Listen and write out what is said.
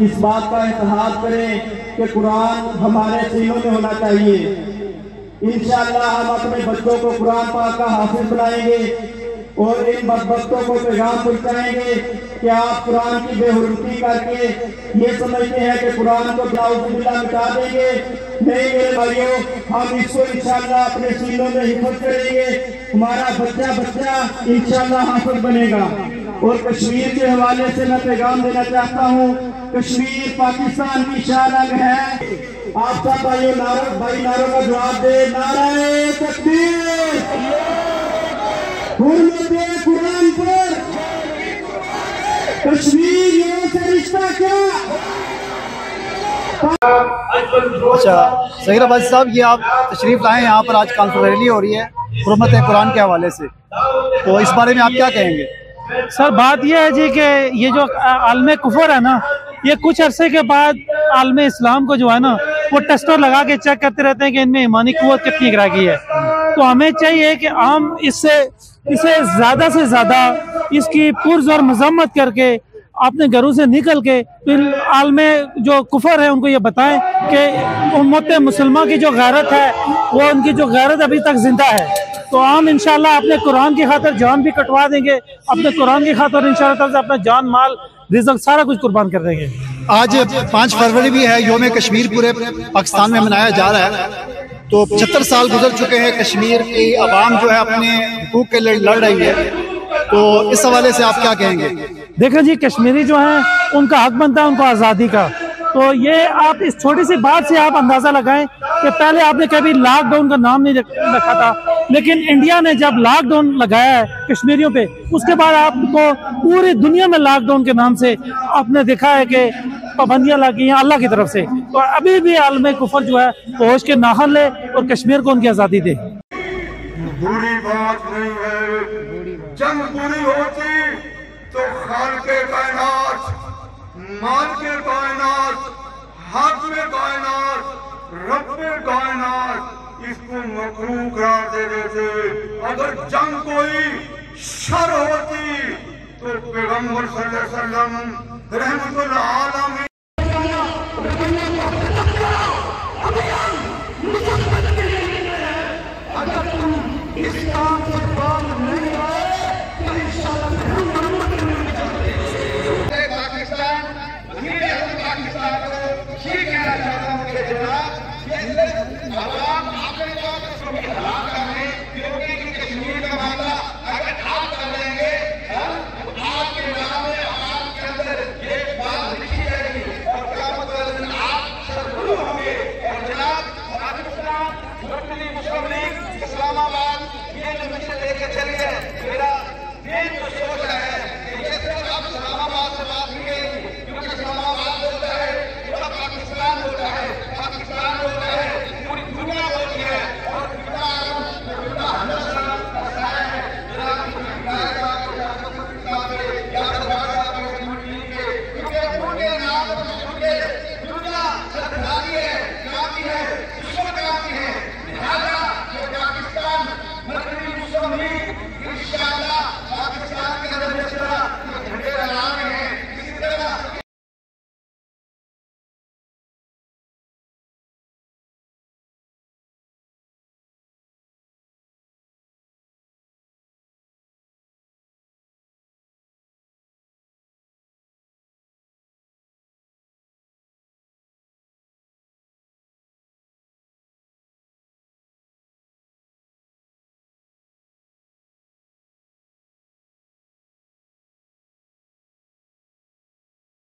इस बात का इत्तेहाद करें कि कुरान हमारे सीनों में होना चाहिए। इंशाअल्लाह हम अपने बच्चों को कुरान पाक का हाफिज बनाएंगे और इन बदबख्तों को पैगाम पहुंचाएंगे कि आप कुरान की बेहुरमती करके ये समझते हैं कि कुरान को नाउज़ुबिल्लाह मिटा देंगे। नहीं मेरे भाइयों, हम इसको इंशाअल्लाह अपने सीनों में हिफाज़त करेंगे। हमारा बच्चा बच्चा इंशाअल्लाह हाफिज बनेगा। और कश्मीर के हवाले से मैं पैगाम देना चाहता हूँ, कश्मीर पाकिस्तान की शान है। आप सब भाइयों नारों का जवाब दे, नारे तकबीर, हुर्मते कुरान पर, कश्मीर यहाँ से रिश्ता क्या। अच्छा ज़हीर अब्बासी साहब, ये आप तशरीफ़ लाए यहाँ पर, आज कॉन्फ्रेंस रैली हो रही है हुर्मत कुरान के हवाले से, तो इस बारे में आप क्या कहेंगे? सर बात यह है जी कि ये जो आलम कुफर है ना, ये कुछ अरसे के बाद आलम इस्लाम को जो है ना वो टेस्टर लगा के चेक करते रहते हैं कि इनमें ईमानी कुव्वत कितनी गिरा गई है। तो हमें चाहिए कि हम इसे ज़्यादा से ज़्यादा इसकी पुरज़ोर मज़म्मत करके अपने घरों से निकल के फिर आलमे जो कुफर है उनको ये बताएं कि उम्मत मुसलमान की जो गैरत है वो उनकी जो गैरत अभी तक जिंदा है। तो हम इंशाल्लाह अपने कुरान की खातिर जान भी कटवा देंगे, अपने कुरान की खातिर इंशाल्लाह से अपना जान माल रिज़्क सारा कुछ कुर्बान कर देंगे। आज 5 फरवरी भी है, यौम कश्मीर पूरे पाकिस्तान में मनाया जा रहा है। तो 75 साल गुजर चुके हैं, कश्मीर की आवाम जो है अपने हुकूक के लिए लड़ रही है, तो इस हवाले से आप क्या कहेंगे? देखें जी, कश्मीरी जो है उनका हक बनता है उनको आज़ादी का। तो ये आप इस छोटी सी बात से आप अंदाज़ा लगाएं कि पहले आपने कभी लॉकडाउन का नाम नहीं रखा था, लेकिन इंडिया ने जब लॉकडाउन लगाया है कश्मीरियों पे, उसके बाद आपको पूरी दुनिया में लॉकडाउन के नाम से आपने देखा है कि पाबंदियां लगी हैं अल्लाह की तरफ से। तो अभी भी आलम कुफर जो है होश के नाहन ले और कश्मीर को उनकी आज़ादी दे। बुरी बात नहीं है, जंग बुरी होती तो खालिक़े कायनात, मालिके कायनात, हाकिमे कायनात, रब्बे कायनात इसको मकरूह करार दे देते। अगर जंग कोई शर होती तो पैगंबर सल्लल्लाहु अलैहि वसल्लम रहमतुल आलमीन अगर तुम इस काम से बात नहीं आए तो इंशाअल्लाह पाकिस्तान को ये कहना चाहता हूँ कि जनाब, आवाम आखिरी बात